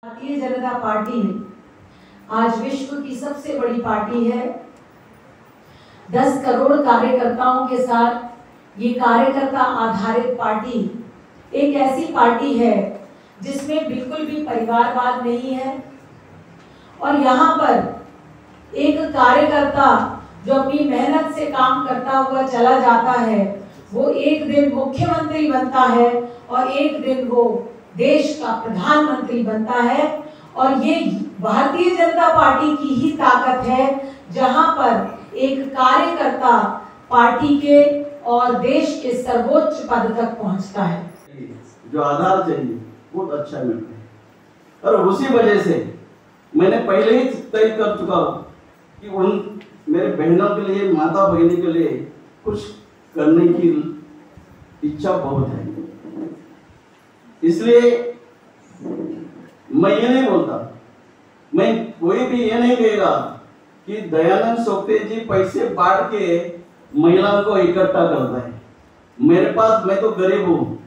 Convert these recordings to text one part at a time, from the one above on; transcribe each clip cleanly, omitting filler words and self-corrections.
Bharatiya Janata party आज विश्व की सबसे बड़ी पार्टी है। 10 करोड़ कार्यकर्ताओं के साथ ये कार्यकर्ता आधारित पार्टी एक ऐसी पार्टी है जिसमें बिल्कुल भी परिवारवाद नहीं है और यहाँ पर एक कार्यकर्ता जो अपनी मेहनत से काम करता हुआ चला जाता है वो एक दिन मुख्यमंत्री बनता है और एक दिन वो देश का प्रधानमंत्री बनता है। और ये भारतीय जनता पार्टी की ही ताकत है जहां पर एक कार्यकर्ता पार्टी के और देश के सर्वोच्च पद तक पहुंचता है। जो आधार चाहिए बहुत अच्छा मिलता है और उसी वजह से मैंने पहले ही तय कर चुका हूँ कि उन मेरे बहनों के लिए, माता बहनों के लिए कुछ करने की इच्छा बहुत है। इसलिए मैं ये नहीं बोलता, मैं कोई भी ये नहीं कहेगा कि दयानंद सोपते जी पैसे बांट के महिलाओं को इकट्ठा करता है। मेरे पास, मैं तो गरीब हूँ,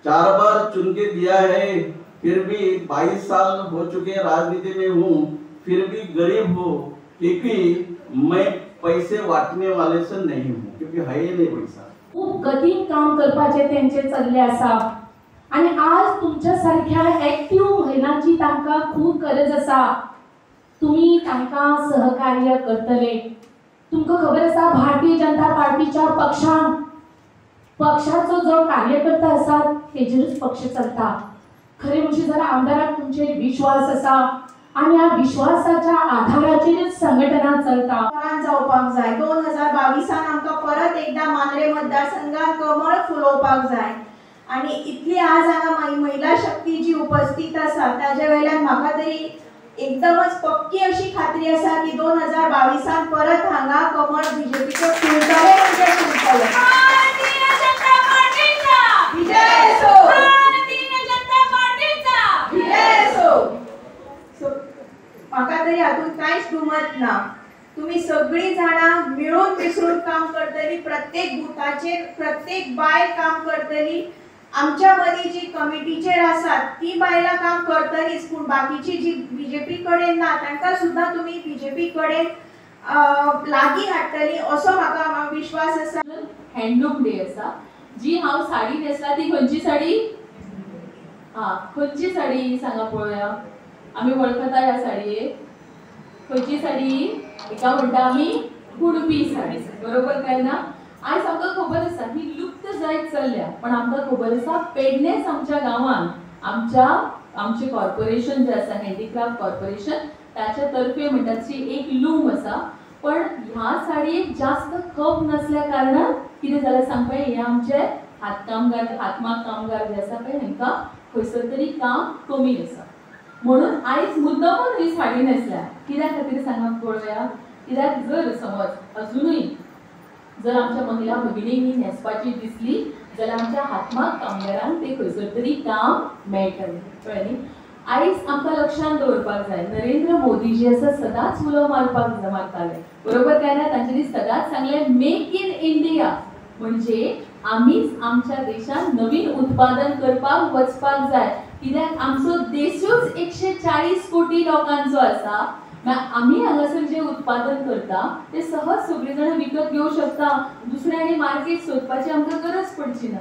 4 बार चुन के दिया है, फिर भी 22 साल हो चुके राजनीति में हूँ, फिर भी गरीब हूँ क्योंकि मैं पैसे वाटणे वाले से नहीं हूँ, क्योंकि है ही नहीं पैसा। खूप गतीन काम करपाचे त्यांचे चालले आसा आणि आज तुमच्या सारख्या ऍक्टिव्ह महिलांची तांकां खूप गरज आसा। तुम्ही तांकां सहकार्य करतले। तुमकां खबर आसा भारतीय जनता पार्टीच्या पक्षाचो जो कार्यकर्ता आसा तेजेरूच पक्ष चलता। खरे म्हणजे जर आमदाराक तुमचेर विश्वास आसा आणि या विश्वासाच्या आधाराचेरच संघटना चलता। जावपाक जाय। 2022 आमकां परत एकदा मांद्रे मतदारसंघात कमळ फुलोवपाक जाय आणि इतली आज हांगा महिला शक्ती जी उपस्थित आसा ताजे वेल्यान म्हाका तरी एकदमच पक्की अशी खात्री आसा की 2022 परत हांगा कमळ बीजेपीचो फुलतले म्हणजे फुलतले। भारतीय जनता पार्टीचा विजय असो। भारतीय जनता पार्टीचा विजय असो। म्हाका तरी हातून कांयच दुमत ना। तुम्ही सगळी जाणां मिळून मिसळून काम करतली, प्रत्येक बुथाचेर प्रत्येक बायल काम करतली। आमच्या मदी जी कमिटीचेर आसात ती बायलां काम करतलीच, पूण बाकीची जी बीजेपी कडेन ना तांकां सुद्दां तुम्ही बीजेपी कडेन लागीं हाडटली असो म्हाका विश्वास आसा। हँडलूम डे आसा जी हांव साडी न्हेसला ती खंयची साडी? खंयची साडी सांगा पळोवया। आम्ही वळखता ह्या साडयेक खंयची साडी? एका म्हणटा आमी कुडपी साडी, बरोबर काय ना? आज आमकां खबर आसा ही लुप्त जायत चल्ल्या, पण आमकां खबर आसा पेडणेस आमच्या गांवान आमचे कॉर्पोरेशन जे आसा हँडीक्राफ्ट कॉर्पोरेशन त्याच्या तर्फे म्हणटा तशी एक लूम आसा। पण ह्या साडयेक जास्त खप नसल्या कारणान कितें जालें सांग पळय, हे आमचे हातमाग कामगार जे आसा पळय हांकां खंयसर तरी काम कमी आसा म्हणून आयज मुद्दामून ही साडी न्हेसल्या। कित्या खातीर सांगा पळोवया? कित्याक जर समज अजूनय जर आमच्या महिला भगिनींनी न्हेसपाची दिसली जाल्यार आमच्या हातमाग कामगारांक ते खंयसर तरी काम मेळटलें, कळ्ळें न्ही? आयज आमकां लक्षांत दवरपाक जाय, नरेंद्र मोदी जे आसा सदांच उलो मारताले, बरोबर काय ना? तांच्यांनी सदांच सांगलें मेक इन इंडिया, म्हणजे आमीच आमच्या देशात नवीन उत्पादन करपाक वचपाक जाय। कित्याक आमचो देशूच 140 कोटी लोकांचो आसा। आम्ही हांगासर जे उत्पादन करता ते सहज सगळी जाण विकत घेवं शकता। दुसऱ्यांनी मार्केट सोदपाची आमकां गरज पडची ना।